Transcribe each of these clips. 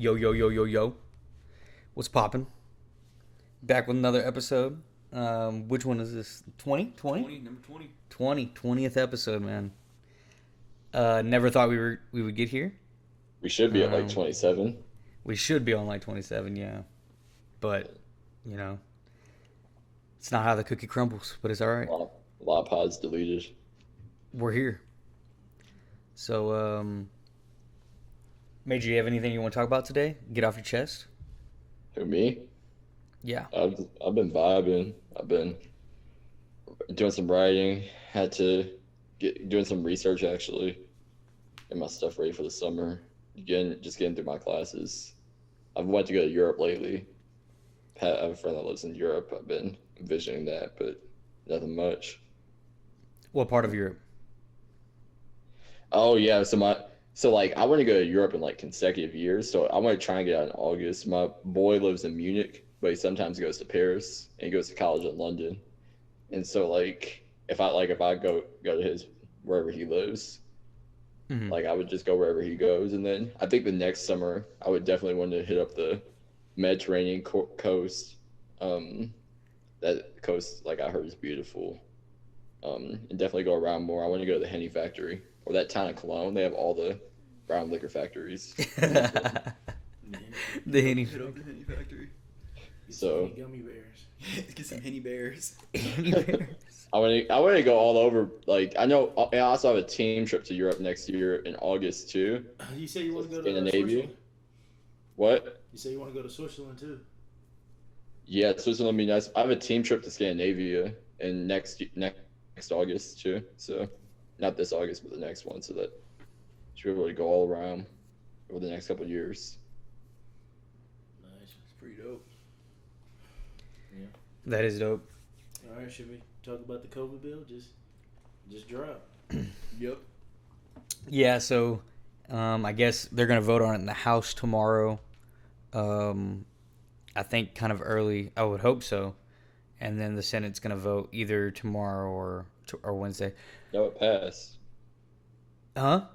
Yo, yo, yo, yo, yo. What's poppin'? Back with another episode. Which one is this? 20? 20? 20, number 20. 20. 20th episode, man. Never thought we would get here. We should be at like Um, 27. We should be on like 27, yeah. But, you know, it's not how the cookie crumbles, but it's all right. A lot of pods deleted. We're here. So, Major, you have anything you want to talk about today? Get off your chest? Who, me? Yeah. I've been vibing. I've been doing some writing. Had to doing some research actually. Get my stuff ready for the summer. Getting through my classes. I've went to go to Europe lately. I have a friend that lives in Europe. I've been envisioning that, but nothing much. What part of Europe? Oh yeah, so like I want to go to Europe in like consecutive years. So I want to try and get out in August. My boy lives in Munich, but he sometimes goes to Paris and he goes to college in London. And so like if I go to his wherever he lives, Mhm. like I would just go wherever he goes. And then I think the next summer I would definitely want to hit up the Mediterranean coast. That coast, like I heard, is beautiful. And definitely go around more. I want to go to the Henny factory or that town in Cologne. They have all the brown liquor factories. The Henny. Hit up the Henny factory. So Gummy bears. Get some Henny bears. I want to go all over. Like I know I also have a team trip to Europe next year in August too. You say you want to go to Scandinavia? Switzerland? What? You say you want to go to Switzerland too? Yeah, Switzerland would be nice. I have a team trip to Scandinavia in next August too. So not this August, but the next one. So that should be able to go all around over the next couple of years. Nice. It's pretty dope. That is dope. All right, should we talk about the COVID bill? Just drop. Yep. Yeah, so I guess they're going to vote on it in the House tomorrow. I think kind of early. I would hope so. And then the Senate's going to vote either tomorrow or Wednesday. No, it passed. Huh?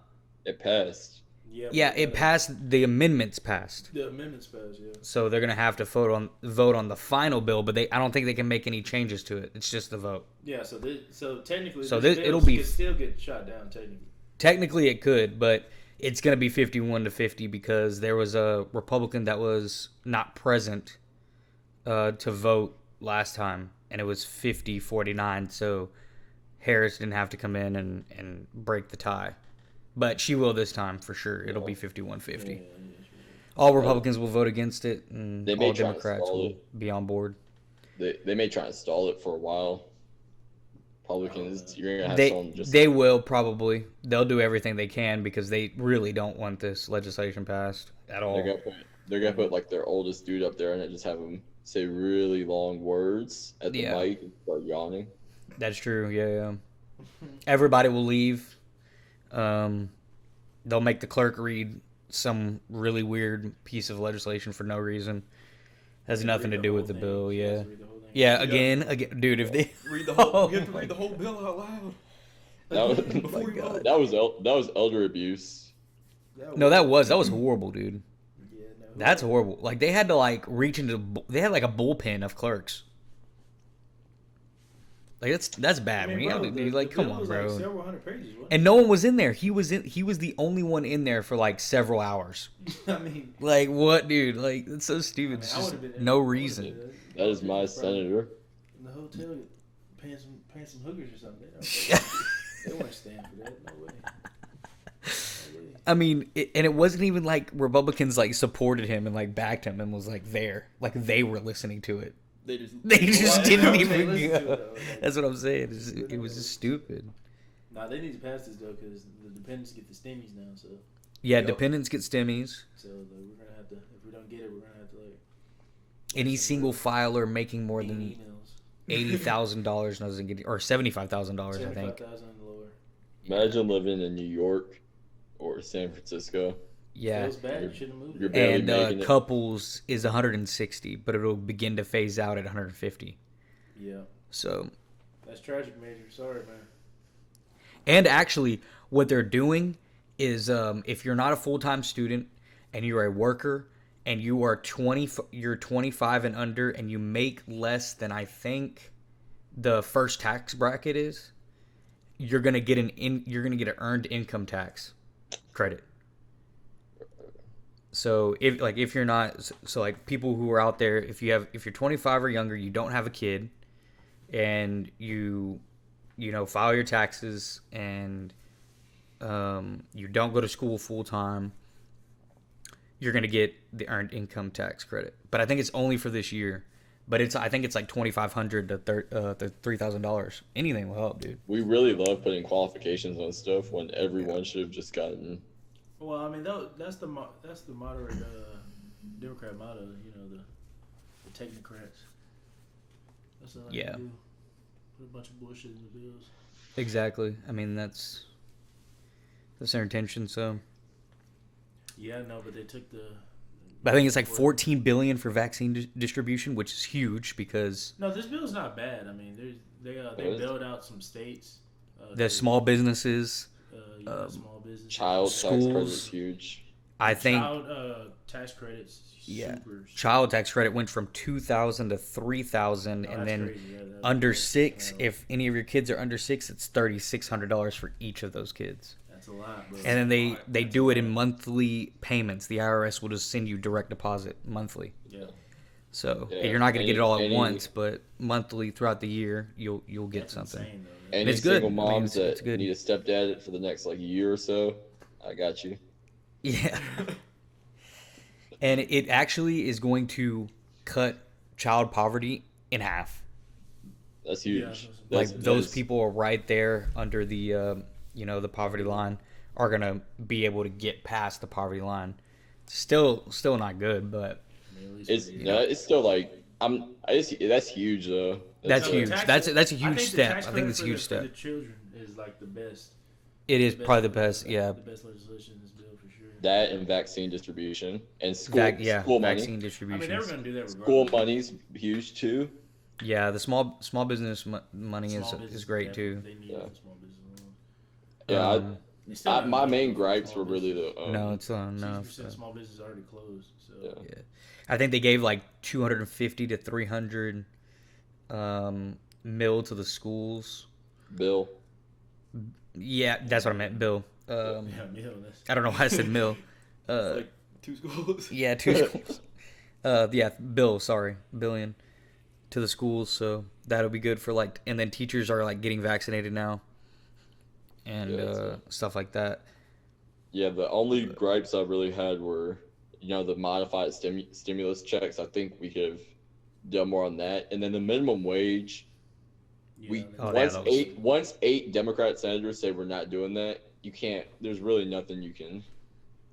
It passed. Yeah, it passed. The amendments passed. The amendments passed. Yeah. So they're going to have to vote on the final bill, but I don't think they can make any changes to it. It's just the vote. Yeah. So technically, So this it'll bill be- could still get shot down technically. Technically, it could, but it's going to be 51-50 because there was a Republican that was not present to vote last time, and it was 50-49. So Harris didn't have to come in and break the tie, but she will this time for sure. It'll be 51-50. Yeah. All Republicans will vote against it, and They may all try to Democrats stall will it. be on board. They may try and stall it for a while. Republicans, you're gonna have someone just They will probably. They'll do everything they can because they really don't want this legislation passed at all. they're gonna put like their oldest dude up there and then just have him say really long words at the Yeah. mic and start yawning. That's true. Yeah. Everybody will leave. They'll make the clerk read some really weird piece of legislation for no reason. Has nothing to do with the bill. Yeah. Yeah. Again, dude. If they Read the whole. Oh We have to my read the whole bill out loud. That was, Before we vote. that was elder abuse. no, that was horrible, dude. Yeah, no. That's horrible. Like they had to like reach into. They had like a bullpen of clerks. Like that's bad. I mean, man. You bro, gotta be the like, come bill on, was bro. Like several hundred pages. Wasn't And no one was in there. He was the only one in there for like several hours. it? I mean, Like what, dude? Like that's so stupid. I It's I just would've been- no I would've reason. been- That is my probably senator. In the hotel, paying some hookers or something. They weren't staying for that. No way. No way. I mean, and it wasn't even like Republicans like supported him and like backed him and was like there, like they were listening to it. They just. They just Why- didn't they even listened to go. it, though. That's what I'm saying. It was just stupid. Nah, they need to pass this though because the dependents get the stimmies now. So Yeah, Yep. dependents get stimmies. we're gonna have to. If we don't get it, we're gonna have to like Any single filer making more 80 than emails. $80,000 doesn't get, or $75,000, I think. 75,000 and lower. Imagine living in New York or San Francisco. Yeah. Feels bad. You shouldn't have moved. You're there. barely And making it. couples is 160, but it'll begin to phase out at 150. Yeah, So, that's tragic, Major. Sorry, man. and actually, what they're doing is if you're not a full-time student and you're a worker and you are 20, you're 25 and under, and you make less than I think the first tax bracket is, you're gonna get an earned income tax credit. So if you're not, so like people who are out there, if you're 25 or younger, you don't have a kid, and you file your taxes, and you don't go to school full time, you're gonna get the earned income tax credit. But I think it's only for this year. But I think it's like $2,500 to $3,000. Anything will help, dude. We really love putting qualifications on stuff when everyone should have just gotten. Well, I mean, that's the moderate Democrat motto. You know, the technocrats. That's all they do. Put a bunch of bullshit in the bills. Exactly. I mean, that's their intention. So. Yeah, no, but they took the. I think it's like $14 billion for vaccine distribution, which is huge because. No, this bill is not bad. I mean, they bailed out some states. The small businesses. Small business. Child schools, tax credit is huge. I think. Child tax credits. Yeah. Super, child tax credit went from $2,000 to $3,000, and then under 6, if any of your kids are under 6, it's $3,600 for each of those kids. That's a lot, bro. And then they do it in monthly payments. The IRS will just send you direct deposit monthly. Yeah. So you're not gonna get it all at once, but monthly throughout the year, you'll get something. Insane, though, Any it's good. single moms it's that good. need a stepdad for the next like year or so, I got you. Yeah. And it actually is going to cut child poverty in half. That's huge. Yeah, Like those people are right there under the the poverty line are gonna be able to get past the poverty line. Still not good, but it's still like that's huge though. That's huge. That's a huge I think step. I think it's a huge for step. the children is like the best. It is probably the best. Yeah. The best legislation in this bill for sure. That and vaccine distribution and school Vaccine money. distribution. I mean, they were gonna do that regardless. School money's huge too. Yeah, the small business money Small is business, great yeah, too. They need Yeah. the small business loan. Yeah, They still haven't my done main it for gripes small were really business. the No, it's not enough. 60% of small business already closed. So Yeah. I think they gave like 250 to 300 mil to the schools. bill. Yeah, that's what I meant, Bill. yeah, that's I don't know why I said mil. Like 2 schools. Yeah, 2 schools. Billion to the schools, so that'll be good for like, and then teachers are like getting vaccinated now, and Yeah, stuff like that. Yeah, the only gripes I really had were, the modified stimulus checks. I think we could have done more on that. And then the minimum wage, once 8 Democrat senators say we're not doing that, you can't. There's really nothing you can.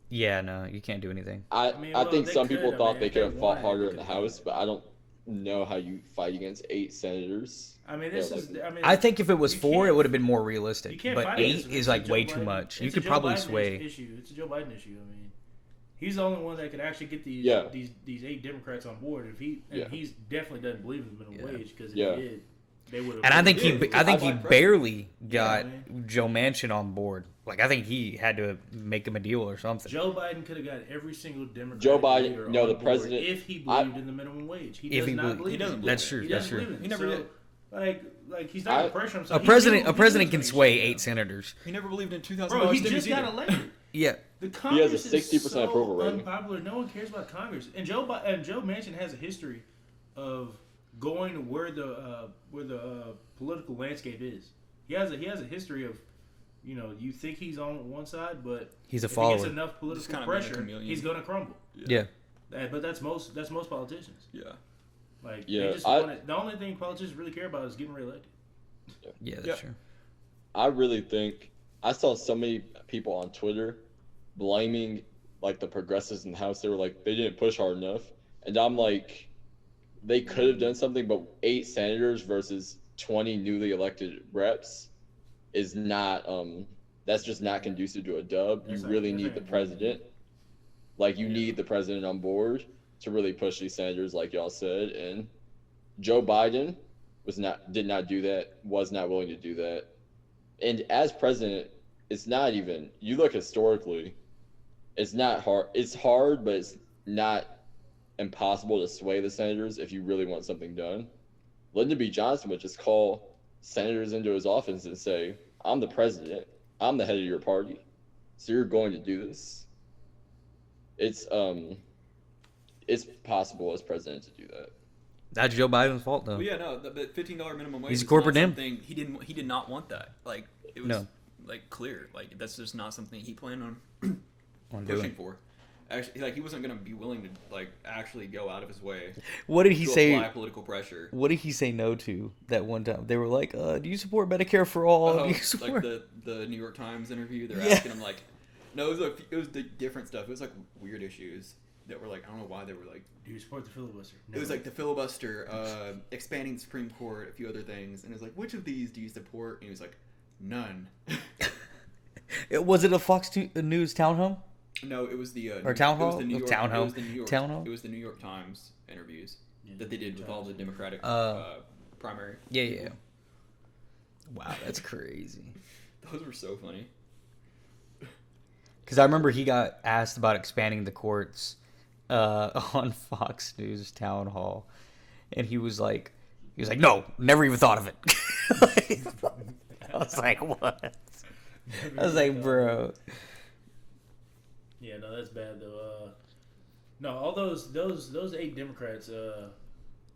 Yeah, no, you can't do anything. I think they some people could, thought if they could have fought wanted, harder they in the could. House, but I don't know how you fight against 8 senators. I mean, I think if it was you 4, it can't- would have been more you realistic. can't But fight 8 against it. is It's like a way Joe too Biden- much. You it's could a Joe probably Biden sway. Issue. It's a Joe Biden issue. I mean, he's the only one that could actually get these Yeah. these 8 Democrats on board. If he he's definitely doesn't believe in the minimum wage because if Yeah. he did, they would have. And I think he President. barely got man. Joe Manchin on board. Like I think he had to make him a deal or something. Joe Biden could have got every single Democrat. Joe Biden- leader no, on the board president- if he believed in the minimum wage. He If does he not believe- believe. he doesn't in it. believe That's it. true. He That's doesn't true. believe in it. He never So, did. Like he's not gonna pressure himself. A He president knew- a he president knew can he sway should 8 go. senators. He never believed in $2,000 Bro, he stimulus just got either. elected. Yeah. The Congress has a 60% is so approval rating. unpopular. No one cares about Congress. And Joe Manchin has a history of going to where the political landscape is. He has a history of, you think he's on one side, but He's a if he follower. gets enough political kind of being a pressure, chameleon. he's gonna crumble. Yeah. But that's most politicians. Yeah. Like Yeah, they just the only thing politicians really care about is getting reelected. Yeah, that's Yep. true. I really think I saw so many people on Twitter blaming like the progressives in the House. They were like they didn't push hard enough, and I'm like, they could have done something, but 8 senators versus 20 newly elected reps is not. That's just not conducive to a dub. You That's not- really that's need not the good. president. Like you need the president on board to really push these senators, like y'all said, and Joe Biden did not do that. Was not willing to do that. And as president, it's not even. You look historically, it's not hard. It's hard, but it's not impossible to sway the senators if you really want something done. Lyndon B. Johnson would just call senators into his office and say, I'm the president. I'm the head of your party. So you're going to do this. It's possible as president to do that. That's Joe Biden's fault, though. Well, yeah, no, the $15 minimum wage. He's a is corporate not dim. something he did not want that. Like it was No. like clear. Like that's just not something he planned on On pushing doing. for. Actually, like he wasn't gonna be willing to like actually go out of his way What did he to say? apply political pressure. What did he say no to that one time? They were like, "Do you support Medicare for all? Do you Like support?" the New York Times interview, they're Yeah. asking him like, no, it was the different stuff. It was like weird issues that were like I don't know why they were like. Do you support the filibuster? No. It was like the filibuster, expanding the Supreme Court, a few other things, and it was like, which of these do you support? And he was like, none. Was it a Fox News town home? No, it was the Or town it was hall? the New Or York, town it home? was the New York, Town hall? It was the New York Times interviews Yeah, that they did with all the Democratic primary. Yeah. Wow, that's crazy. Those were so funny. Because I remember he got asked about expanding the courts on Fox News town hall, and he was like, "No, never even thought of it." I was like, "What?" I was like, "Bro." Yeah, no, that's bad though. No, all those 8 Democrats,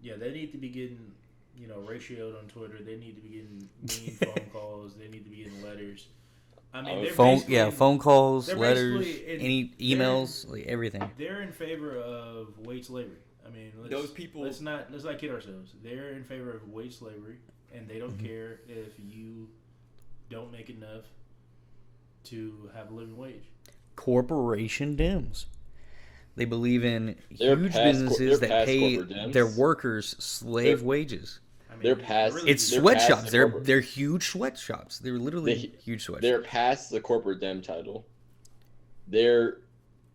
yeah, they need to be getting, ratioed on Twitter. They need to be getting mean phone calls. They need to be getting letters. I mean, they're phone calls, they're letters, basically any emails, like everything. They're in favor of wage slavery. I mean, Those people- Let's not kid ourselves. They're in favor of wage slavery, and they don't care if you don't make enough to have a living wage. Corporation Dems. They believe in They're huge past businesses they're that past pay corporate Dems. their workers slave They're- wages. I mean, They're past- really It's they're sweatshops. past the They're corporate- they're huge sweatshops. They're literally They- huge sweatshops. They're past the corporate Dem title. They're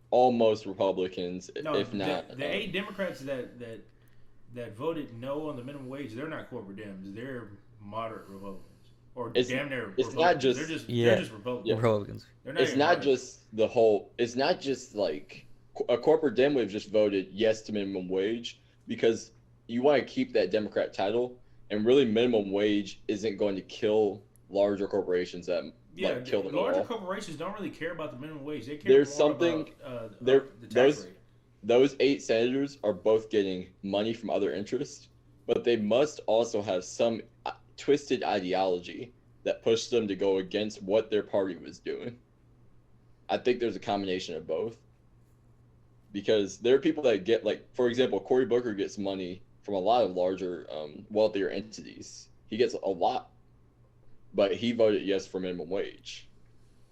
almost Republicans, No, if not. the 8 Democrats that voted no on the minimum wage, they're not corporate Dems. They're moderate Republicans, or It's- damn near. it's Republicans. not just- they're just Republicans. Republicans. They're not It's even not moderate. just the whole. It's not just like a corporate Dem would have just voted yes to minimum wage because you want to keep that Democrat title, and really minimum wage isn't going to kill larger corporations that like kill them larger all. corporations don't really care about the minimum wage. They care There's more something- about there- the tax those- rate. Those 8 senators are both getting money from other interests, but they must also have some twisted ideology that pushed them to go against what their party was doing. I think there's a combination of both. Because there are people that get, like, for example, Cory Booker gets money from a lot of larger, wealthier entities. He gets a lot, but he voted yes for minimum wage.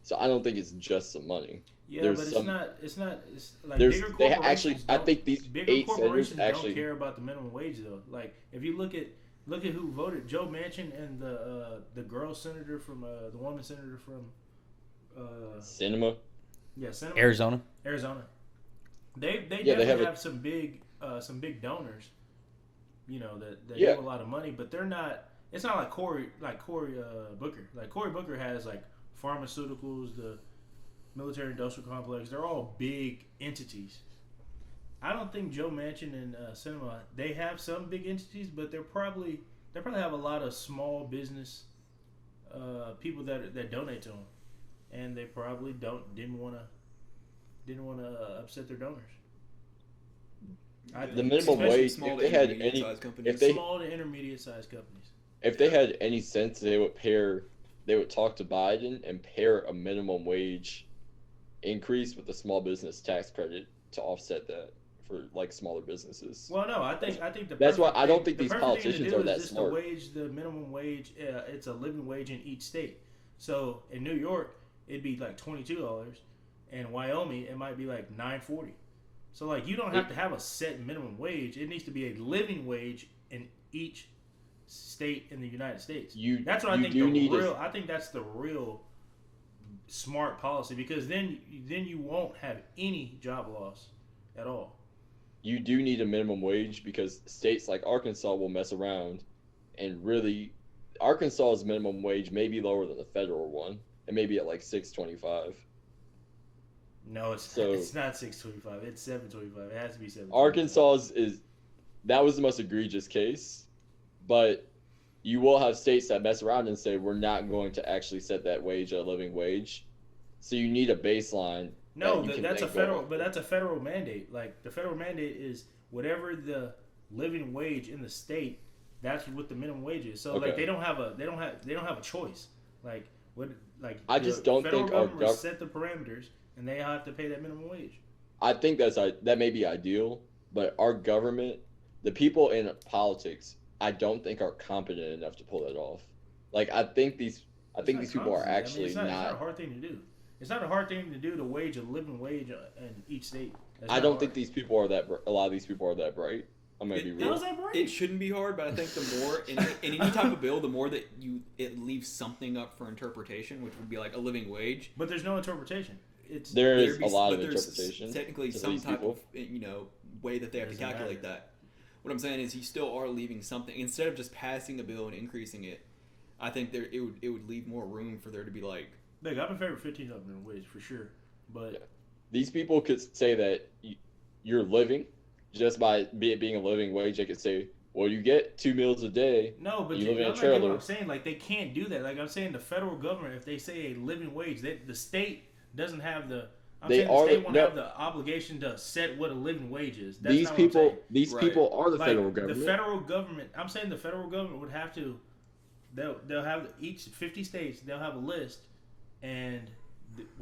So I don't think it's just some money. Yeah, there's but some- it's not. It's like There's- bigger they corporations. actually- I don't- think these bigger 8 senators corporations actually- don't care about the minimum wage though. Like if you look at who voted, Joe Manchin and the girl senator from the woman senator from Cinema. Senator Arizona. Arizona. They Yeah, they definitely have have some big donors. That Yeah. give a lot of money, but they're not. It's not like Cory Booker. Like Cory Booker has like pharmaceuticals, the military industrial complex. They're all big entities. I don't think Joe Manchin and Sinema, they have some big entities, but they probably have a lot of small business people that donate to them, and they probably didn't want to upset their donors. The minimum Especially wage, small if to they had intermediate any, sized companies. if they Small to intermediate sized companies. if they had any sense, they would talk to Biden and pair a minimum wage increase with a small business tax credit to offset that for like smaller businesses. Well, no, I think the That's why perfect I don't thing- think the these perfect thing to politicians do are is that just smart. the minimum wage. It's a living wage in each state. So in New York, it'd be like $22, and Wyoming it might be like $9.40. So like you don't have to have a set minimum wage. It needs to be a living wage in each state in the United States. That's what I think. I think that's the real smart policy because then you won't have any job loss at all. You do need a minimum wage because states like Arkansas will mess around, and really, Arkansas's minimum wage may be lower than the federal one. It may be at like $6.25. No, So- it's not 625. It's 725. It has to be 725. Arkansas is that was the most egregious case, but you will have states that mess around and say we're not going to actually set that wage at a living wage. So you need a baseline. No, that you can that's a then go federal, off but of. that's a federal mandate. Like the federal mandate is whatever the living wage in the state. That's what the minimum wage is. So like Okay. they don't have a choice. Like what like I the just don't federal think our government set the parameters and they have to pay that minimum wage. I think that may be ideal, but our government, the people in politics, I don't think are competent enough to pull that off. Like I think these people are actually it's not a not. hard thing to do. It's not a hard thing to do to wage a living wage in each state. That's I not don't hard. think these people are that. A lot of these people are that bright. I'm gonna be It- How real. is that right? It shouldn't be hard, but I think the more in any type of bill, the more that it leaves something up for interpretation, which would be like a living wage. But there's no interpretation. It's There is There'd be- a lot but of there's interpretation. Technically, to some these type people. of way that they have to Doesn't calculate matter. that. What I'm saying is, you still are leaving something instead of just passing a bill and increasing it. I think it would leave more room for there to be like. Look, I'm in favor of $15 minimum wage for sure, but Yeah. These people could say that you're living just by being a living wage. They could say, well, you get 2 meals a day. no, but You you live in a I'm not getting trailer. what I'm saying. Like they can't do that. Like I'm saying, the federal government, if they say a living wage, the state doesn't have the. I'm They saying the are state the- won't no. have the obligation to set what a living wage is. That's These not what I'm saying. Right. people are the Like, federal government. The federal government. I'm saying the federal government would have to. They'll have each 50 states. They'll have a list, and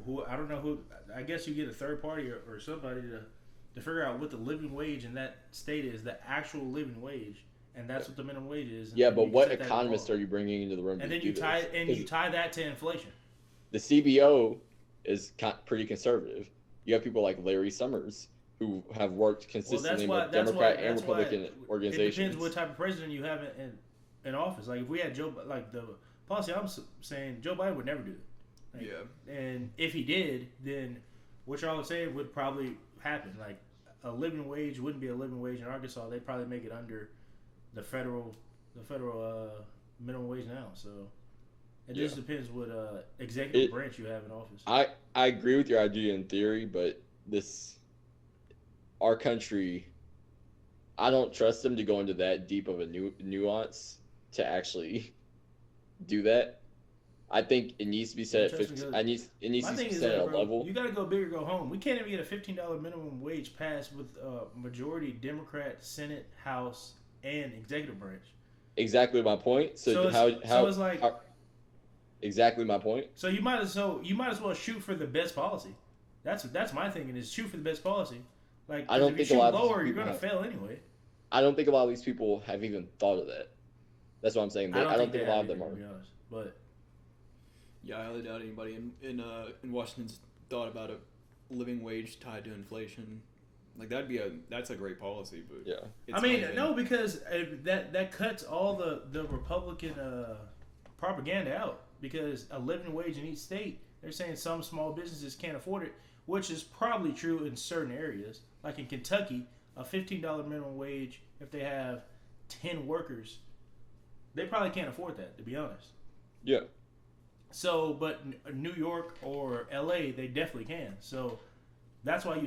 who I don't know who. I guess you get a third party or somebody to figure out what the living wage in that state is, the actual living wage, and that's what the minimum wage is. and Yeah, then but you what set that economists bar. are you bringing into the room? And to then do you tie this? and 'Cause you tie that to inflation. the CBO is pretty conservative. You have people like Larry Summers who have worked consistently with Democrat and Republican organizations. It depends what type of president you have in office. Like if we had the policy I'm saying, Joe Biden would never do it. Like, Yeah. And if he did, then what y'all would say would probably happen. Like a living wage wouldn't be a living wage in Arkansas. They'd probably make it under the federal minimum wage now. So it just depends what executive branch you have in office. I agree with your idea in theory, but our country, I don't trust them to go into that deep of a nuance to actually do that. I think it needs to be set at Trust me, 15. guys. It needs My to thing be is set that, at a bro, level. you got to go big or go home. We can't even get a $15 minimum wage passed with majority Democrat, Senate, House, and executive branch. Exactly my point. So it's like exactly my point. so you might as well shoot for the best policy. That's my thinking is shoot for the best policy. Like I don't if you think a shoot lot of lower, you're people gonna have. fail anyway. I don't think a lot of these people have even thought of that. That's what I'm saying. I don't think a lot of them to are. be honest. But Yeah, I highly doubt anybody in Washington's thought about a living wage tied to inflation. Like that's a great policy, but Yeah. it's I mean, not even- no, because that cuts all the Republican propaganda out. Because a living wage in each state, they're saying some small businesses can't afford it, which is probably true in certain areas. Like in Kentucky, a $15 minimum wage, if they have 10 workers, they probably can't afford that, to be honest. Yeah. So, but New York or LA, they definitely can. So that's why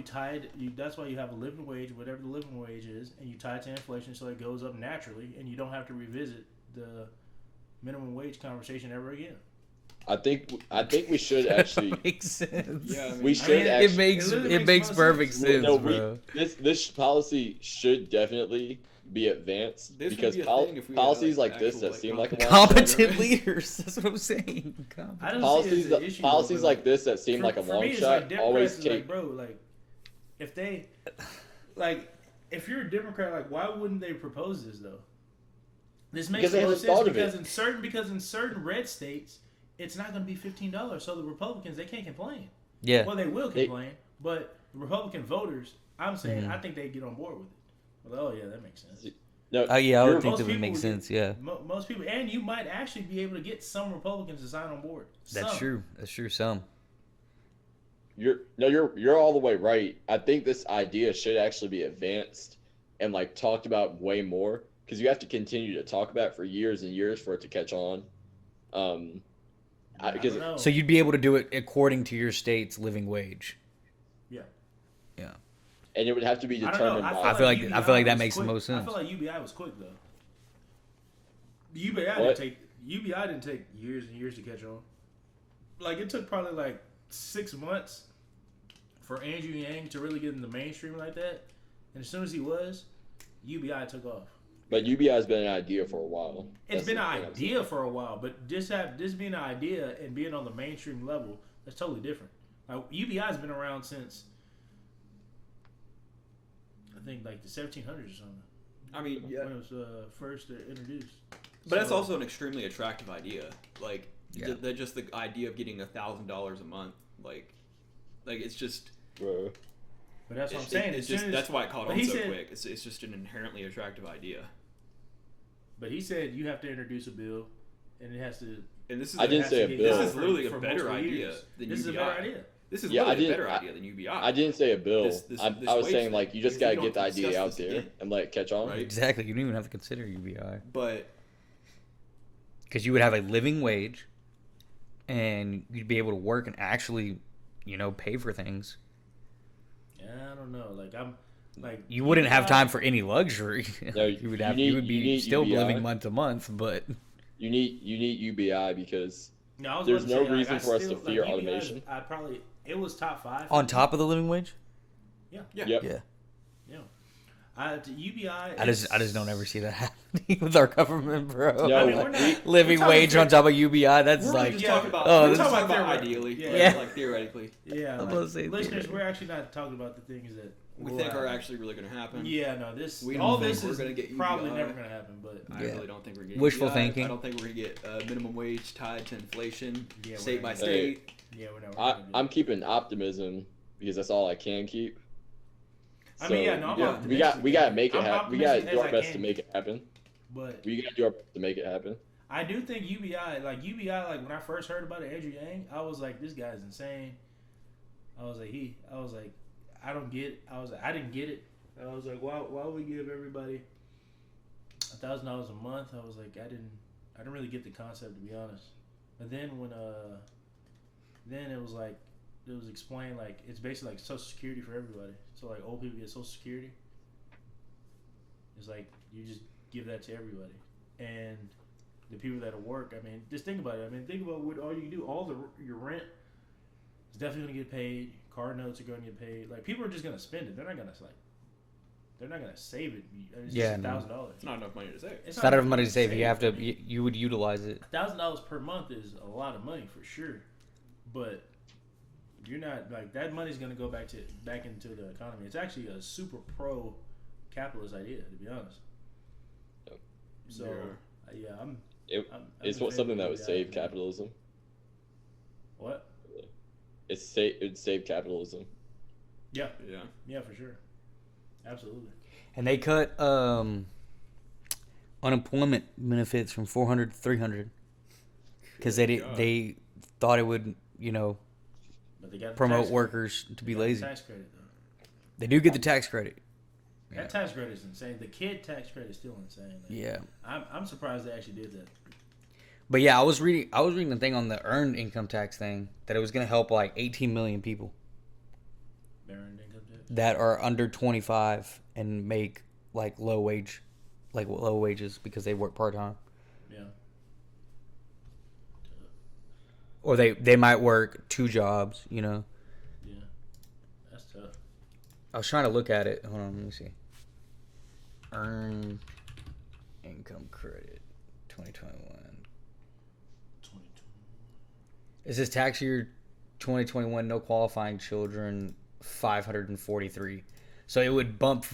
that's why you have a living wage, whatever the living wage is, and you tie it to inflation so it goes up naturally, and you don't have to revisit the minimum wage conversation ever again. I think we should actually. Makes sense. Yeah, I mean, We should It actually. makes literally it makes most perfect sense. sense, No, bro. this policy should definitely be advanced This would because be a thing if we had, policies like, like this actual, that like, seem like a competent- long Competent leaders. That's what I'm saying. I don't policies see it as an issue. policies though, like this that seem like a for long me, it's shot like always Democrats is take. like, bro, like if they if you're a Democrat, like why wouldn't they propose this though? This makes Because they no haven't sense thought of because it. in certain red states, it's not going to be $15. So the Republicans they can't complain. Yeah. Well, they will They- complain, but the Republican voters, I'm saying, Mhm. I think they get on board with it. Well, oh yeah, that makes sense. No, Oh yeah, I you're- would think most that would people make would- sense. Yeah. Most people, and you might actually be able to get some Republicans to sign on board. That's Some. true. That's true. Some. You're all the way right. I think this idea should actually be advanced and like talked about way more because you have to continue to talk about it for years and years for it to catch on. I Because don't know. So you'd be able to do it according to your state's living wage. Yeah. Yeah. And it would have to be I don't know. determined I feel like- I feel like that was makes the quick. most I sense. feel like UBI was quick though. UBI What? didn't take years and years to catch on. Like it took probably like 6 months for Andrew Yang to really get in the mainstream like that. And as soon as he was, UBI took off. But UBI has been an idea for a while. It's That's been the an thing I'm saying. idea for a while, but this being an idea and being on the mainstream level, that's totally different. Like UBI's been around since I think like the 1700s or something. I mean, yeah. When it was first introduced. But that's So- also an extremely attractive idea. Like, Yeah. just the idea of getting $1,000 a month. Like it's just. Bro. But that's what I'm It's saying. it's as soon just as- that's why it caught but on he so said- quick. It's just an inherently attractive idea. But he said you have to introduce a bill, and it has to. And this is I didn't say a to get bill. This done is literally a for better multiple idea years. than This is a UBI. better idea. This is Yeah, literally a I better didn't- idea than UBI. I didn't say a bill. This I was wage saying thing, like you just because gotta we get the don't idea discuss out this there again. and let it catch on. Right. Exactly. You don't even have to consider UBI But because you would have a living wage, and you'd be able to work and actually, pay for things. Yeah, I don't know. Like I'm, like You wouldn't have UBI time for any luxury. No, you would you have. need- you would you be need still UBI. living month to month, but You need UBI because No, I was There's about to no say, like, reason I for us to still- fear like, UBI 's- automation. I probably it was top 5. on top of the living wage. Yeah, yep. Yeah. yeah. UBI. I just don't ever see that happening with our government, bro. No, I mean, we- we're not, Living we're talking wage on top of UBI. That's we're like just yeah, talking about. oh, we're this talking is- about theoretically. ideally, Yeah. like theoretically. Yeah, I'm like, gonna say listeners, theoretically. we're actually not talking about the things that We will think are happen. actually really going to happen. Yeah, no, this We all don't think this we're is gonna get probably UBI. never gonna happen. But I Yeah. really don't think we're getting Wishful UBI. thinking. I don't think we're gonna get minimum wage tied to inflation, Yeah, we're state not by gonna- state. yeah, we're never. I, gonna do I'm that. keeping optimism because that's all I can keep. I mean, yeah, no, I'm we optimistic. gotta make it I'm happen. We gotta optimistic do as our I best can to make it happen. But We gotta do our best to make it happen. I do think UBI, like when I first heard about it, Andrew Yang, I was like, this guy's insane. I was like, I don't get it. I didn't get it. I was like, why would we give everybody $1,000 a month? I was like, I didn't really get the concept, to be honest. But then then it was like, it was explained like it's basically like Social Security for everybody. So like old people get Social Security. It's like you just give that to everybody, and the people that'll work. I mean, just think about it. I mean, think about what all you can do. Your rent is definitely going to get paid. Car notes are going to get paid. Like people are just going to spend it. They're not going to save it. It's Yeah, just no. $1,000. It's not enough money to save. It's not enough money to save. You have to. You would utilize it. $1,000 per month is a lot of money for sure, but you're not like that money's going to go back into the economy. It's actually a super pro capitalist idea, to be honest. Yep. So yeah, It- I'm It's in favor something of that would UBI. save capitalism. What? It'd save capitalism. Yeah, Yeah. yeah, for sure, absolutely. And they cut unemployment benefits from 400 to 300 because they thought it would But they got the promote tax workers to be credit. They got the lazy. tax credit though. They do get the tax credit. Yeah. That tax credit is insane. The kid tax credit is still insane. Like, Yeah. I'm surprised they actually did that. But yeah, I was reading the thing on the earned income tax thing that it was going to help like 18 million people Earned income tax. that are under 25 and make like low wages because they work part-time. Yeah. Or they might work 2 jobs, Yeah. That's tough. I was trying to look at it. Hold on, let me see. Earned income credit 2021. 22. Is this tax year 2021 no qualifying children 543. So it would bump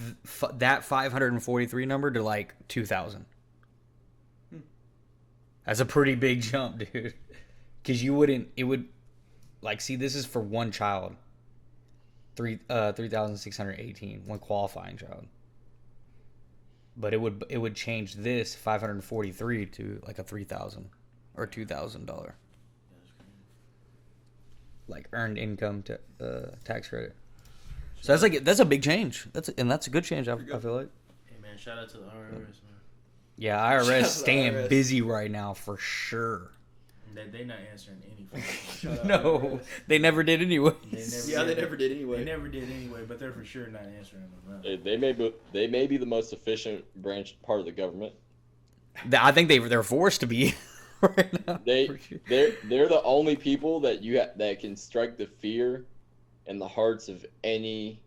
that 543 number to like 2,000. That's a pretty big jump, dude. Because it would, like, see, this is for one child. 3,618, one qualifying child. But it would change this 543 to like a $3,000 or $2,000 like earned income tax credit. So that's a big change. That's a good change. I feel like. Hey man, shout out to the IRS, man. Yeah, Shout out IRS to the staying IRS. busy right now for sure. They not answering any phone calls. Shout out No, IRS. they never did anyway. They never did anyway. They never did anyway, but they're for sure not answering them now. They may be the most efficient branch part of the government. I think they're forced to be right now. They for sure. they're the only people that that can strike the fear in the hearts of anyone.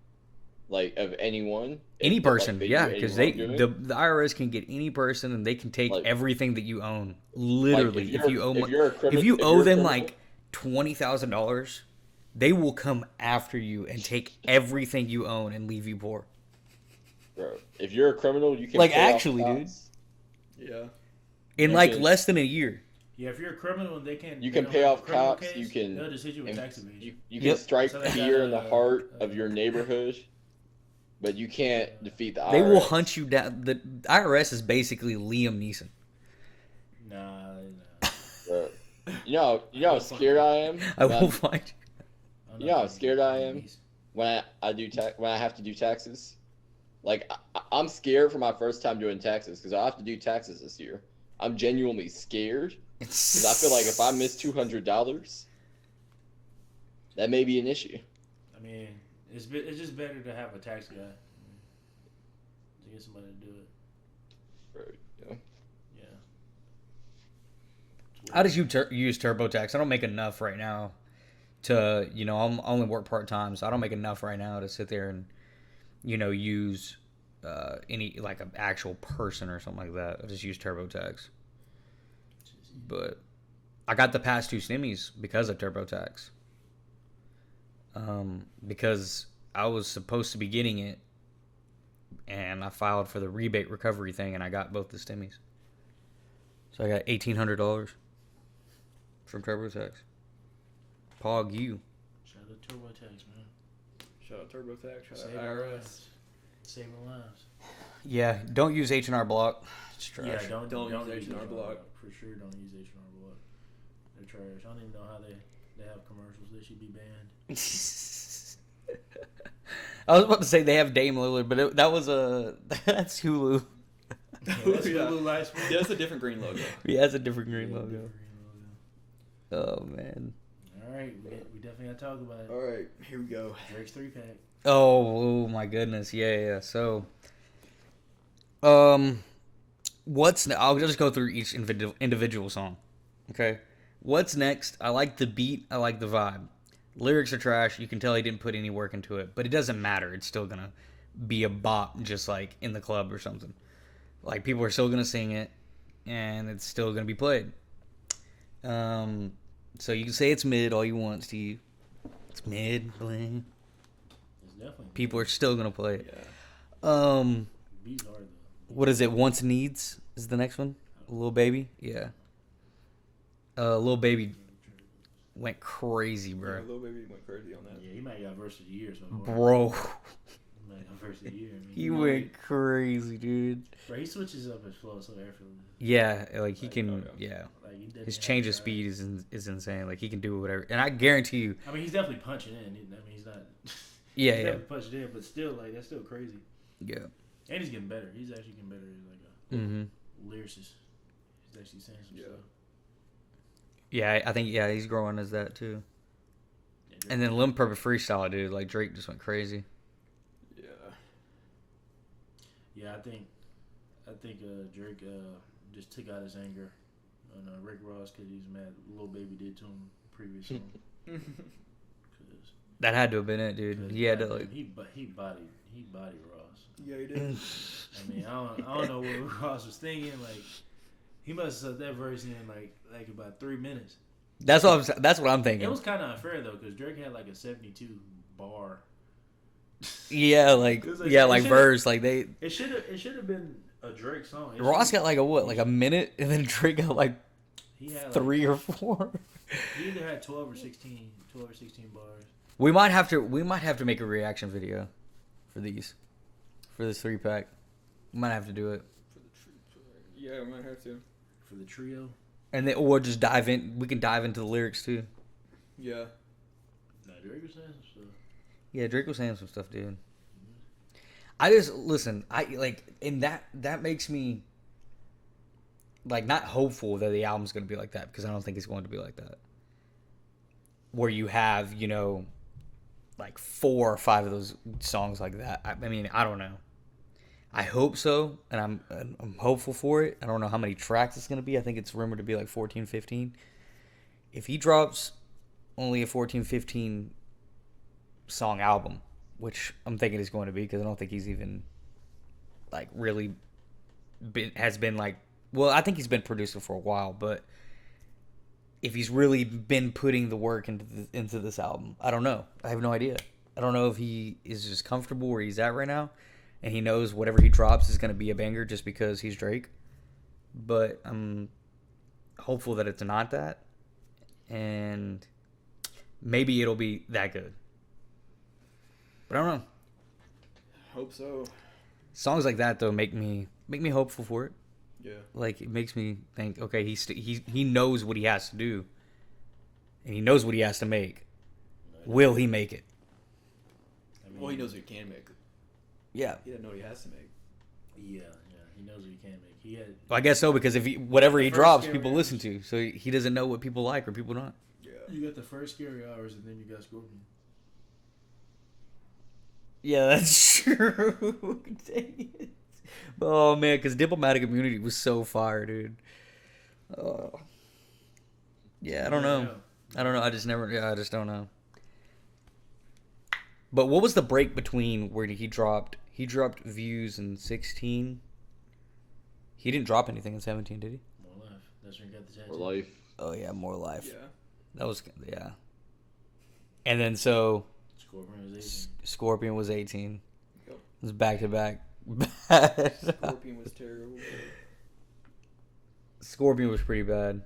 Any If, person, they do yeah, any because wrongdoing. the IRS can get any person and they can take Like- everything that you own. Literally, Like, if you owe if you're a criminal, if you if owe you're a them criminal- like $20,000, they will come after you and take everything you own and leave you poor. bro, if you're a criminal, you can Like, pay off actually, dude. cops. Yeah. In You like can- less than a year. Yeah, if you're a criminal and they can't, You they can don't pay have a off criminal cops, case, you can- they'll just hit you with and tax evasion. You Yep. can strike So they fear got, in the heart of your neighborhood, but you can't defeat the IRS. They will hunt you down. The IRS is basically Liam Neeson. Nah. Bro. You know how scared I am. I when will find you. I'm You not know how gonna scared do I am? these. when I have to do taxes. Like I'm scared for my first time doing taxes because I have to do taxes this year. I'm genuinely scared because I feel like if I miss $200, that may be an issue. I mean, it's just better to have a tax guy to get somebody to do it. Right, yeah. Yeah. How does you use TurboTax? I don't make enough right now to, I only work part-time, so I don't make enough right now to sit there and, use any, like, an actual person or something like that. I just use TurboTax. But I got the past 2 stimmies because of TurboTax. Because I was supposed to be getting it, and I filed for the rebate recovery thing, and I got both the stimmies. So I got $1,800 from TurboTax. Pog you. Shout out to TurboTax, man. Shout out TurboTax. Shout Saving out IRS. lives. Saving lives. Yeah, don't use H&R Block. It's trash. Yeah, don't use use H&R Block. For sure, don't use H&R Block. They're trash. I don't even know how they have commercials. They should be banned. I was about to say they have Dame Lillard, but that's Hulu. That's Yeah. Hulu Lights. Yeah, it's a different green logo. He has a different green Yeah, logo. different green logo. Oh man. All right, we definitely got to talk about it. All right, here we go. Drake's 3-pack. Oh my goodness. Yeah. So, I'll just go through each individual song. Okay. What's next? I like the beat. I like the vibe. Lyrics are trash. You can tell he didn't put any work into it, but it doesn't matter. It's still gonna be a bop, just like in the club or something. Like people are still gonna sing it, and it's still gonna be played. So you can say it's mid all you want, Steve. It's mid, bling. It's definitely. People are still gonna play it. Yeah. Beats hard though. What is it? Wants Needs is the next one. Lil Baby, yeah. Lil Baby went crazy, bro. Yeah, Lil Baby went crazy on that. Yeah, he might got verse of the year so far. Bro, He might got verse of the year. I mean, he went crazy, dude. Bro, he switches up his flow so effortlessly. Yeah, like he Like, can. oh, Yeah, Like he doesn't his have change to of try. speed is insane. Like he can do whatever, and I guarantee you. I mean, he's definitely punching in. I mean, he's not. Yeah, he's yeah, definitely punching in, but still, like that's still crazy. yeah. And he's getting better. He's actually getting better as like Mm-hmm. a lyricist. He's actually saying some Yeah. stuff. Yeah, I think he's growing as that too. Yeah, And then Lil Purple freestyle, dude. Like Drake just went crazy. Yeah. Yeah, I think Drake just took out his anger on Rick Ross because he's mad Lil Baby did to him previous song. 'Cause- That had to have been it, dude. 'cause, He had to goddamn, like. he bodied Ross. Yeah, he did. I mean, I don't know what Ross was thinking. Like, he must have said that verse in like about 3 minutes. That's what I'm It thinking. was kind of unfair though, because Drake had like a 72 bar. Yeah, like It was like- yeah, it like should've- verse, like they. It should have been a Drake song. It Ross should've- got like a minute, and then Drake got like he had 3 or 4. He either had 12 or 16 bars. We might have to make a reaction video for this 3-pack. We might have to do it, For the troops. Yeah, we might have to. For the trio. and then or just dive in. We can dive into the lyrics too. Yeah. No, Drake was saying some stuff. Yeah, Drake was saying some stuff, dude. I just listen. I like, and that makes me like not hopeful that the album's going to be like that, because I don't think it's going to be like that. Where you have, you know, like 4 or 5 of those songs like that. I mean, I don't know. I hope so, and I'm hopeful for it. I don't know how many tracks it's going to be. I think it's rumored to be like 14, 15. If he drops only a 14, 15 song album, which I'm thinking he's going to be, because I don't think he's even like really been like, well, I think he's been producing for a while, but if he's really been putting the work into this album, I don't know. I have no idea. I don't know if he is just comfortable where he's at right now, and he knows whatever he drops is going to be a banger just because he's Drake. But I'm hopeful that it's not that, and maybe it'll be that good. But I don't know. Hope so. Songs like that though make me hopeful for it. Yeah. Like, it makes me think, okay, he knows what he has to do, and he knows what he has to make. Will he make it? I mean, Well, he knows what he can make. Yeah. He doesn't know what he has to make. Yeah, he knows what he can make. He had. Well, I guess so, because if whatever he First drops, Scary people Hours. listen to. So he doesn't know what people like or people not. Yeah. You got the first Scary Hours, and then you got Scorpion. Yeah, that's true. Dang it. Oh, man, because Diplomatic Immunity was so fire, dude. Oh. Yeah, I don't know. I just don't know. But what was the break between where he dropped Views in 16? He didn't drop anything in 17, did he? More Life. That's when you got the tattoo. For life. Oh, yeah, More Life. Yeah. That was, yeah. And then so Scorpion was 18. Scorpion was 18. Yep. It was back to back. Scorpion was terrible. Scorpion was pretty bad.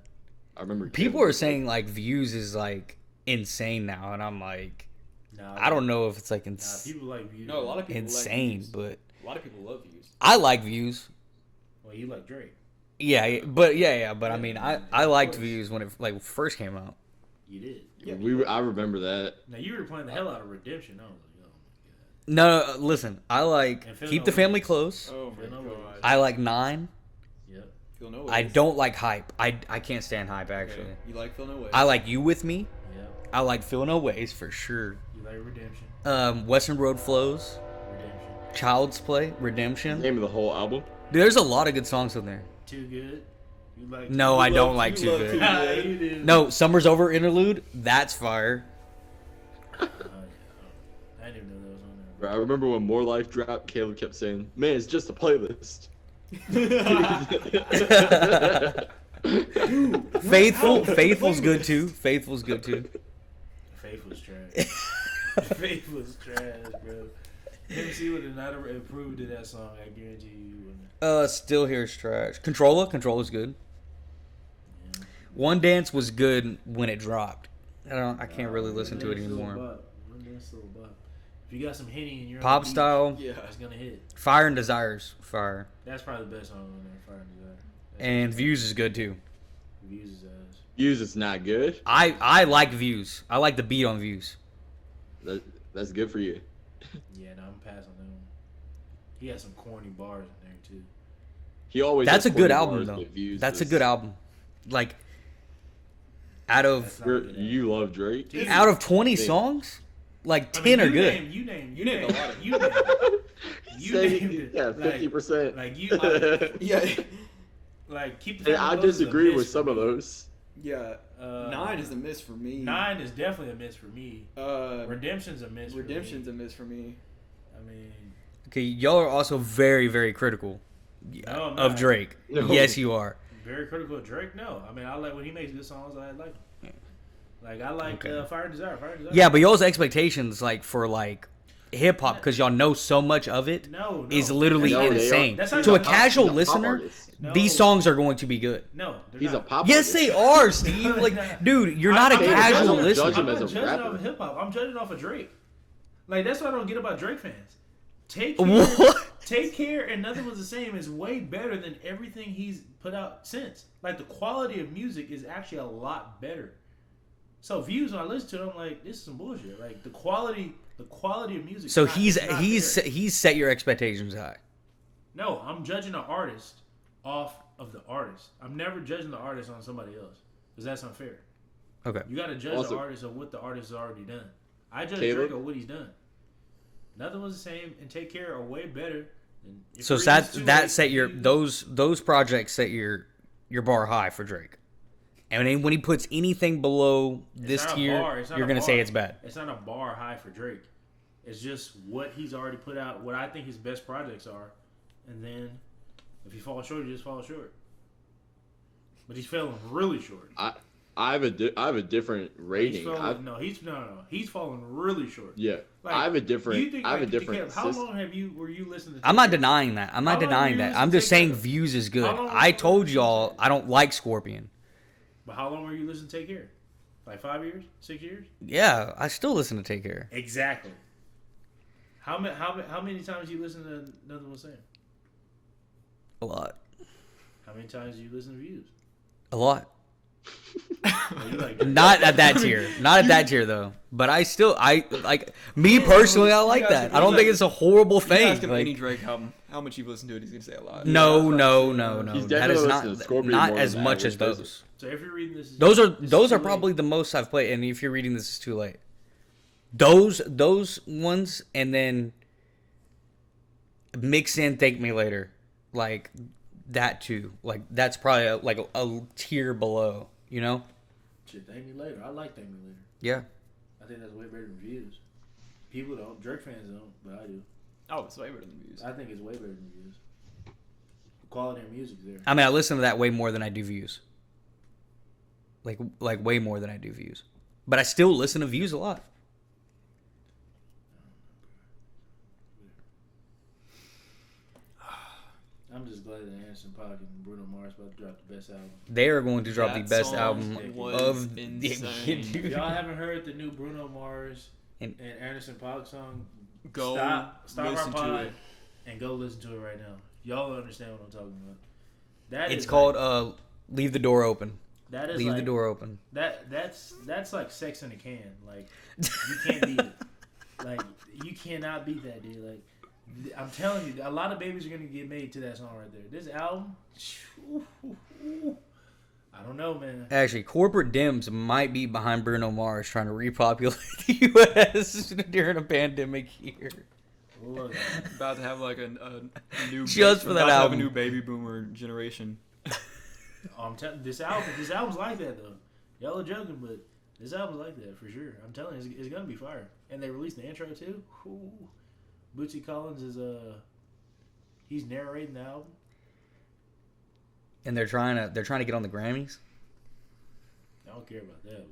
I remember People are saying like Views is like insane now, and I'm like, Nah, I don't know if it's like Nah, people like Views. No, a lot of people insane, like Views. but A lot of people love Views. I like Views. Well, you like Drake. Yeah, but I mean, I Of liked course. Views when it like first came out. You did. Yeah. I remember that. Now you were playing the hell out of Redemption. I was like, oh No, listen, I like And Phil Keep the Noel. Family Close. Oh my Phil Noel. god. I like 9. my god. Yep. Phil No I Ways. don't like Hype. I can't stand Hype Okay. actually. You like Phil No Ways. I like You With Me. Yep. I like Feel No Ways for sure. You like Redemption. Western Road Flows, Redemption. Child's Play, Redemption. Name of the whole album. Dude, there's a lot of good songs on there. Too Good. You like? No, I You don't love- like you Too love Good. Too Ah, Good. you did. No, Summer's Over interlude. That's fire. Oh, yeah. I didn't even know that was on there. Bro, I remember when More Life dropped, Caleb kept saying, "Man, it's just a playlist." Faithful's good too. Faithful's good too. Faith was trash. Faith was trash, bro. MC would have not approved of that song. I guarantee you. Wouldn't. Still Here's trash. Controller's good. Yeah. One Dance was good when it dropped. I can't really listen to it anymore. One Dance still a bop. If you got some Henny in your Pop style, Yeah. it's gonna hit. Fire and Desires, fire. That's probably the best song on there. Fire and Desire. That's And Views is good too. Views his ass. Views is not good. I like Views. I like the beat on Views. That's good for you. Yeah, no, I'm passing on him. He has some corny bars in there too. He always. That's a has good corny album bars, though. but Views That's a is- good album. Like out That's of not a good album. You love Drake. Dude, out of 20 Dude. songs, like I 10 mean, are you good. Named, you named a lot of- You named You Say- named it. yeah, Like- 50%. like you- Yeah. like keep the And Family I Close is a disagree miss with for some of me. those. Yeah. 9 is a miss for me. 9 is definitely a miss for me. Redemption's Redemption's a miss. Redemption's for a me. miss for me. I mean, Okay, y'all are also very, very critical No, I'm of not. Drake. No. Yes, you are. very critical of Drake. No, I mean I like when he makes good songs. I like. Like I like Okay. Fire and Desire. Fire and Desire. Yeah, but y'all's expectations, like for like hip hop, because y'all know so much of it, no, is literally No, they are- insane. That's not To a even a pop- casual He's a pop listener, artist. No. these songs are going to be good. No, they're He's a not. pop. Yes, artist. they are, Steve. Like, dude, you're not a I'm- casual I'm listener. judging I'm him as not a judging rapper. off of hip hop. I'm judging off of Drake. Like that's what I don't get about Drake fans. Take care, What? Take Care and Nothing Was the Same is way better than everything he's put out since. Like the quality of music is actually a lot better. So Views, when I listen to it, I'm like, this is some bullshit. Like the quality of music. So is not there. he's set your expectations high. No, I'm judging an artist off of the artist. I'm never judging the artist on somebody else because that's unfair. Okay. You got to judge Also- the artist of what the artist has already done. I judge Caleb? Drake on what he's done. Nothing was the same, and Take Care are way better. Than if So Reasons that Too that Late set your Confused. those projects set your bar high for Drake. And when he puts anything below this not a tier, bar, it's not you're a gonna say bar. it's bad. It's not a bar high for Drake. It's just what he's already put out, what I think his best projects are, and then if you fall short, you just fall short. But he's falling really short. I have a different rating. He's falling really short. Yeah, Like, I have a do different. you think, I have a like, different. How system. long were you listening to? I'm not Take Care? denying that. I'm not How long denying were you that. I'm listening just to Take saying Care? Views is good. How long I were you told listening y'all to- I don't like Scorpion. But how long were you listening to Take Care? Like 5 years? 6 years? Yeah, I still listen to Take Care. Exactly. How many times you listen to Nothing Was Saying? A lot. How many times do you listen to Views? A lot. Well, you like Drake. Not at that tier. Not at that tier though. But I like me personally. I like guys that. can- I don't think it's a horrible If you thing. ask him Like, any Drake album, how much you've listened to it, he's gonna say a lot. no. He's That definitely is listened to Scorpion not more as than much average as those. person. So if you're reading this, Those are this is those too are late. probably the most I've played. And if you're reading this, is too late. Those ones, and then mix in Thank Me Later, like that too. Like that's probably a tier below. You know? Shit, Thank Me Later. I like Thank Me Later. Yeah. I think that's way better than Views. People don't. Drake fans don't, but I do. Oh, it's way better than Views. I think it's way better than Views. The quality of music there. I mean, I listen to that way more than I do Views. Like way more than I do Views. But I still listen to Views a lot. I'm just glad that Anderson .Paak and Bruno Mars about to drop the best album. They are going to drop That the best song album was of insane. If Dude. y'all haven't heard the new Bruno Mars And- and Anderson .Paak song, Go stop our listen to pod it. and go listen to it right now. Y'all will understand what I'm talking about. That It's is called like, Leave the Door Open. that is Leave like, the Door Open. That's like Sex in a Can. Like you can't beat it. Like you cannot beat that, dude. Like I'm telling you, a lot of babies are gonna get made to that song right there. This album, I don't know, man. Actually, corporate Dems might be behind Bruno Mars trying to repopulate the U.S. during a pandemic year. Look, About to have like a new Just for that about to have album. a new baby boomer generation. I'm telling this album's like that though. Y'all are joking, but this album's like that for sure. I'm telling you, it's gonna be fire. And they released the intro too. Ooh. Bootsy Collins is he's narrating the album. And they're trying to get on the Grammys. I don't care about that,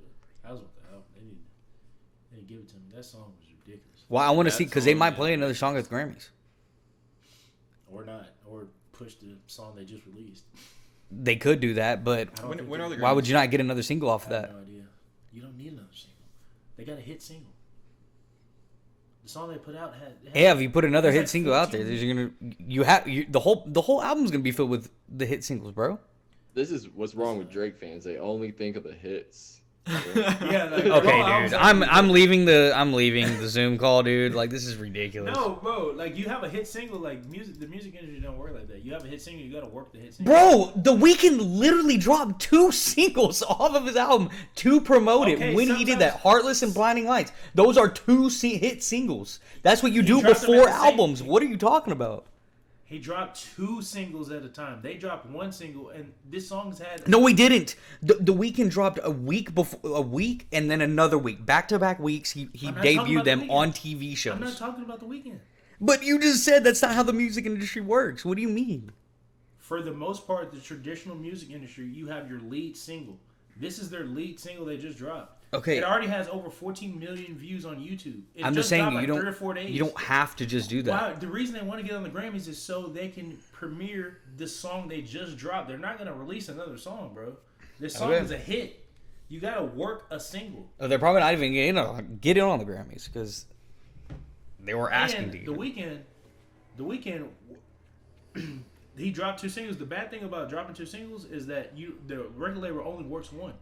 but I was want the album. They didn't give it to me. That song was ridiculous. Well, I want to That see because they song, might yeah. play another song at the Grammys. Or not. Or push the song they just released. They could do that, but I don't think When they- are the why would you not get another single off of I have that? no idea. You don't need another single. They got a hit single. The song they put out had Yeah, if you put another It's hit like single out 14. there, the whole album's gonna be filled with the hit singles, bro. This is what's wrong with Drake fans. They only think of the hits. Yeah, like, Okay, all albums dude, have- I'm leaving the Zoom call, dude. Like this is ridiculous. No, bro. Like you have a hit single. Like the music industry don't work like that. You have a hit single, you gotta work the hit single. Bro, The Weeknd literally dropped 2 singles off of his album to promote Okay, it when he did sometimes- that. Heartless and Blinding Lights. Those are 2 hit singles. That's what you do dropped them before at the same- albums. What are you talking about? He dropped 2 singles at a time. They dropped 1 single, and this song's had No, he didn't. The Weeknd dropped a week and then another week. Back-to-back weeks, he I'm not talking debuted about them The Weeknd. on TV I'm not shows. talking about The Weeknd. But you just said that's not how the music industry works. What do you mean? For the most part, the traditional music industry, you have your lead single. This is their lead single they just dropped. Okay. It already has over 14 million views on YouTube. It I'm just dropped saying like you 3 or 4 days. don't have to just do that. Why? The reason they want to get on the Grammys is so they can premiere the song they just dropped. They're not gonna release another song, bro. This song Okay. is a hit. You gotta work a single. They're probably not even get in on the Grammys because they were asking And to get the in. weekend, he dropped 2 singles. The bad thing about dropping 2 singles is that the record label only works 1.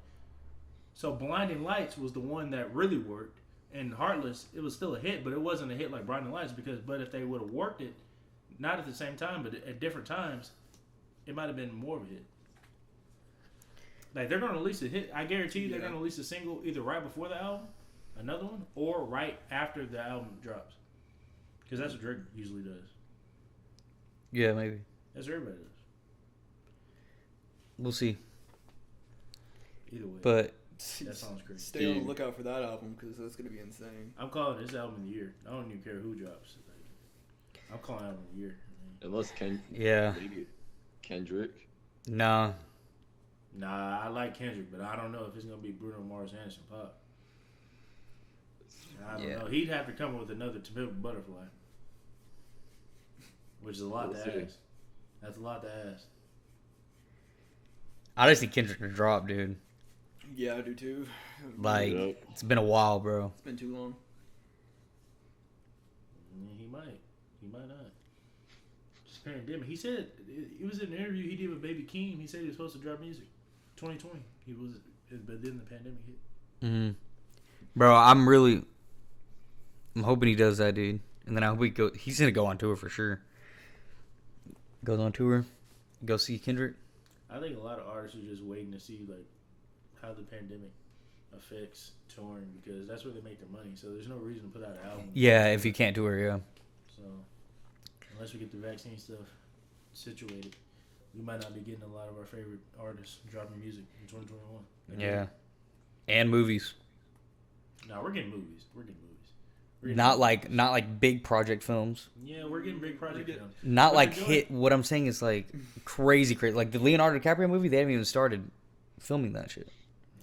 So Blinding Lights was the one that really worked, and Heartless, it was still a hit, but it wasn't a hit like Blinding Lights but if they would have worked it, not at the same time, but at different times, it might have been more of a hit. Like they're gonna release a hit. I guarantee you, they're gonna release a single either right before the album, another one, or right after the album drops. Because that's what Drake usually does. Yeah, maybe. That's what everybody does. We'll see. Either way, But that sounds crazy. Stay on the lookout for that album because that's gonna be insane. I'm calling this album of the year. I don't even care who drops. Like, I'm calling album of the year. Unless yeah, maybe Kendrick. nah. Nah, I like Kendrick, but I don't know if it's gonna be Bruno Mars, Anderson .Paak. I don't know. He'd have to come up with another To Pimp a Butterfly, which is a lot We'll to see. ask. That's a lot to ask. I just need Kendrick to drop, dude. Yeah, I do too. Like, Yep. it's been a while, bro. It's been too long. He might. He might not. Just pandemic. He said it was in an interview he did with Baby Keem. He said he was supposed to drop music 2020. He was, but then the pandemic hit. Mm-hmm. Bro, I'm hoping he does that, dude. And then I hope he's gonna go on tour for sure. Goes on tour, go see Kendrick. I think a lot of artists are just waiting to see like how the pandemic affects touring because that's where they make their money. So there's no reason to put out an album. Yeah, if you can't tour, yeah. So unless we get the vaccine stuff situated, we might not be getting a lot of our favorite artists dropping music in 2021. Yeah. And movies. No, we're getting movies. We're getting movies. We're getting Not movies. like big project films. Yeah, we're getting big project films. Not But like they're doing- hit. What I'm saying is like crazy. Like the Leonardo DiCaprio movie, they haven't even started filming that shit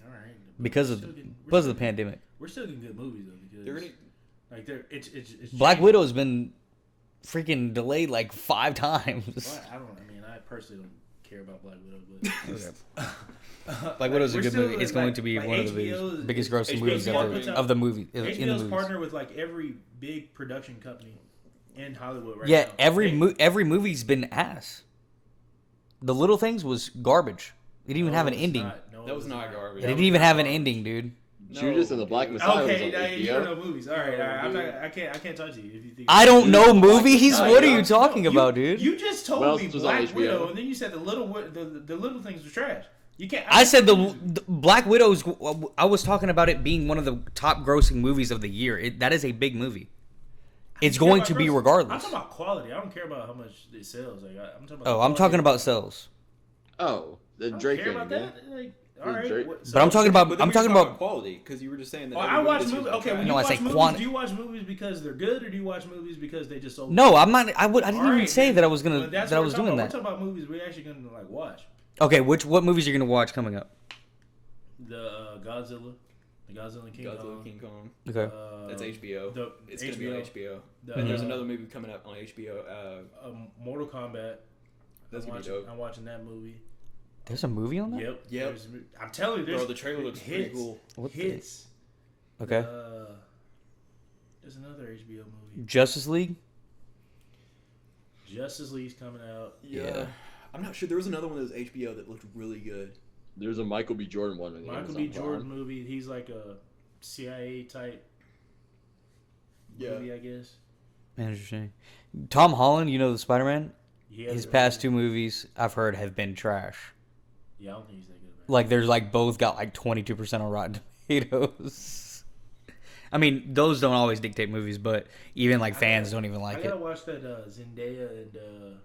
All right. because of the pandemic. We're still getting good movies though because They're gonna. like it's Black changing. Widow's been freaking delayed like 5 times. Well, I mean, I personally don't care about Black Widow, but Black Widow's a we're good still, movie. It's like- going to be like one of the HBO's biggest grossing HBO's movies partner- of the movie. In the HBO's movies. partner with like every big production company in Hollywood right Yeah, now. every movie's been ass. The Little Things was garbage. It didn't even have an ending. That was not garbage. It didn't even have an ending, dude. Judas and the Black Messiah Okay, was now on you HBO. don't know movies. All right. I'm dude. not. I can't talk to you if you think. I don't know movies. No, What are you you don't. talking about, dude? You just told What else me was on Black HBO? Widow, and then you said the little things was trash. You can't. I said the Black Widow's. I was talking about it being one of the top grossing movies of the year. That is a big movie. It's going to be I'm regardless. talking about quality. I don't care about how much it sells. Like I'm talking about. Oh, the I'm talking quality. about sales. Oh, the I don't Drake care thing about again. that. Like, all right. Drake. what- But I'm talking about. But then I'm we talking were about. quality because you were just saying that. Oh, every I movie watch this year's movies. been Okay, trash. when No, you I watch say movies, quantity. do you watch movies because they're good, or do you watch movies because they just sold? No, I'm not. I didn't All even right, say then. that I was gonna. But that's That I what was we're talking doing about. that. We're talking about movies we're actually gonna like watch. Okay, what movies are you gonna watch coming up? The Godzilla, the Godzilla and King Godzilla, Kong. King Kong. Okay. That's HBO. It's gonna be on HBO. The, And there's another movie coming up on HBO. Mortal Kombat. That's I'm gonna be watching, dope. I'm watching that movie. There's a movie on that. Yep. Yep. There's- I'm telling you, there's Bro, the trailer looks pretty hits. cool. What the- Hits. Okay. There's another HBO movie. Justice League. Justice League's coming out. Yeah. I'm not sure. There was another one that was HBO that looked really good. There's a Michael B. Jordan one. In the Michael Amazon B. Jordan Prime. movie. He's like a CIA type movie, I guess. Interesting. Tom Holland, you know the Spider-Man. He has His a- past 2 movies I've heard have been trash. Yeah, I don't think he's that good. About it. Like there's like both got like 22% on Rotten Tomatoes. I mean, those don't always dictate movies, but even like fans don't even like I it. gotta watch that Zendaya and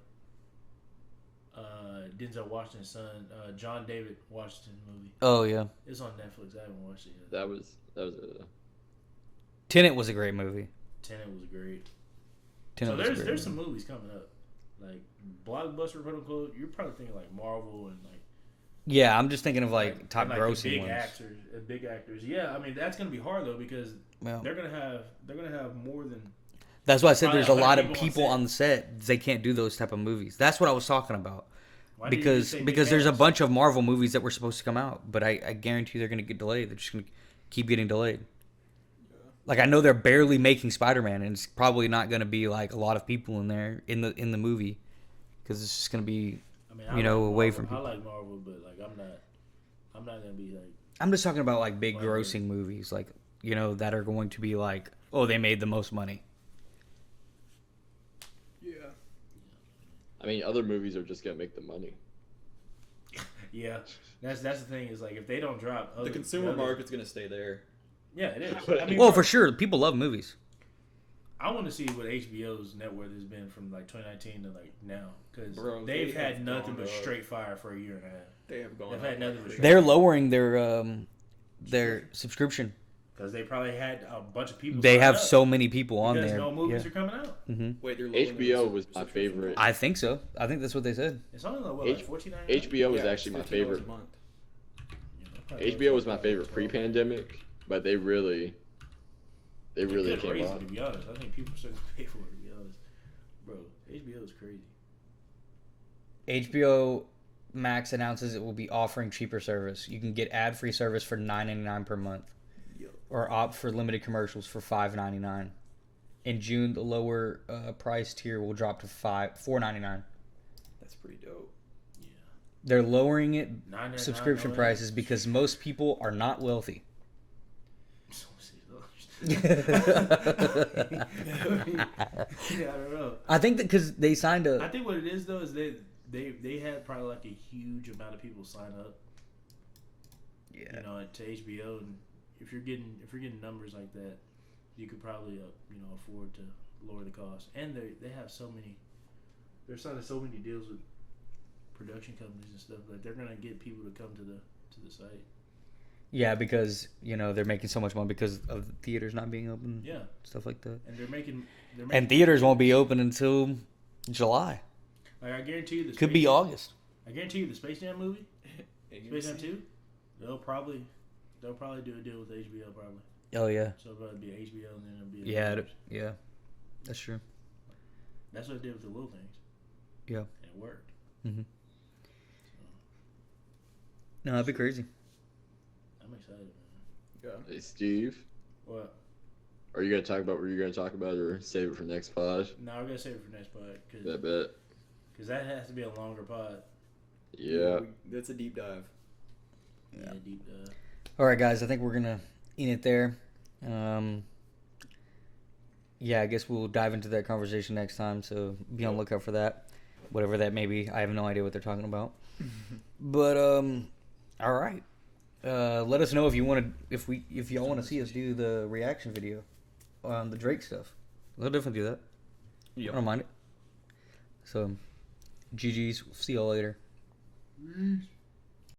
Denzel Washington's son, John David Washington movie. Oh yeah, It's on Netflix. I haven't watched it yet. That was a Tenet was a great movie. Tenet was great. Tenet So was a great there's movie. some movies coming up, like blockbuster quote unquote. You're probably thinking like Marvel and like Yeah, I'm just thinking of like top and, like, grossing the big ones. big actors. Yeah, I mean that's gonna be hard though because Well, they're gonna have more than. that's why I said probably there's a 100 lot of people on people set. on the set. They can't do those type of movies. That's what I was talking about. Why did you just Because say big because there's a cast? bunch of Marvel movies that were supposed to come out, but I guarantee they're gonna get delayed. They're just gonna keep getting delayed. Like I know they're barely making Spider-Man, and it's probably not gonna be like a lot of people in there in the movie, because it's just gonna be. I mean, you know, like away Marvel. from people. I like Marvel, but like I'm not gonna be like. I'm just talking about like big Like, grossing movies, like you know that are going to be like, oh, they made the most money. Yeah. I mean, other movies are just gonna make the money. Yeah, that's the thing is like if they don't drop The consumer market's gonna stay there. Yeah, it is. I mean, Well, bro, for sure, people love movies. I want to see what HBO's net worth has been from like 2019 to like now because Bro, they've they had have nothing gone but up. straight fire for a year and a half. They have gone. They've up had nothing like but crazy. They're lowering their subscription. Because they probably had a bunch of people. They sign have up so many people on because there. no movies Yeah. are coming out. Wait, they're lowering their HBO was my subscription favorite. I think so. I think that's what they said. It's only like what, H- like $14.99? HBO was Yeah, actually my $15 favorite. a month. HBO was my favorite pre-pandemic, but they really They came raise it, on. to be honest. I think people are still gonna pay for it. To be honest, bro, HBO is crazy. HBO Max announces it will be offering cheaper service. You can get ad-free service for $9.99 per month, or opt for limited commercials for $5.99. In June, the lower price tier will drop to $4.99. That's pretty dope. Yeah, They're lowering it $9.99 subscription no prices ad. because most people are not wealthy. Yeah, I don't know. I think that because they signed I a think what it is though is they had probably like a huge amount of people sign up, you know, to HBO, and if you're getting numbers like that, you could probably afford to lower the cost. And they have so many, they're signing so many deals with production companies and stuff that they're gonna get people to come to the site. yeah, because they're making so much money because of the theaters not being open. Yeah, Stuff like that. and they're making And theaters won't be open until July. like I guarantee you the Could be August. I guarantee you the Space Jam movie, Space Jam AMC? 2, they'll probably do a deal with HBO probably. Oh yeah. So it'll be HBO and then it'll be Yeah, that's true. That's what they did with the little things. Yeah. And it worked. Mhm. No, that'd be crazy. I'm excited, man. Yeah. Hey Steve, What? are you gonna talk about what you're gonna talk about, or save it for next pod? No, we're gonna save it for next pod I bet. because that has to be a longer pod. Yeah. That's a deep dive. Yeah, deep dive. All right, guys. I think we're gonna end it there. Yeah, I guess we'll dive into that conversation next time. So be on the lookout for that, whatever that may be. I have no idea what they're talking about. But all right. Let us know if you want to, if y'all want to see us do the reaction video on the Drake stuff. We'll definitely do that. I don't mind it. So, GG's. See y'all later.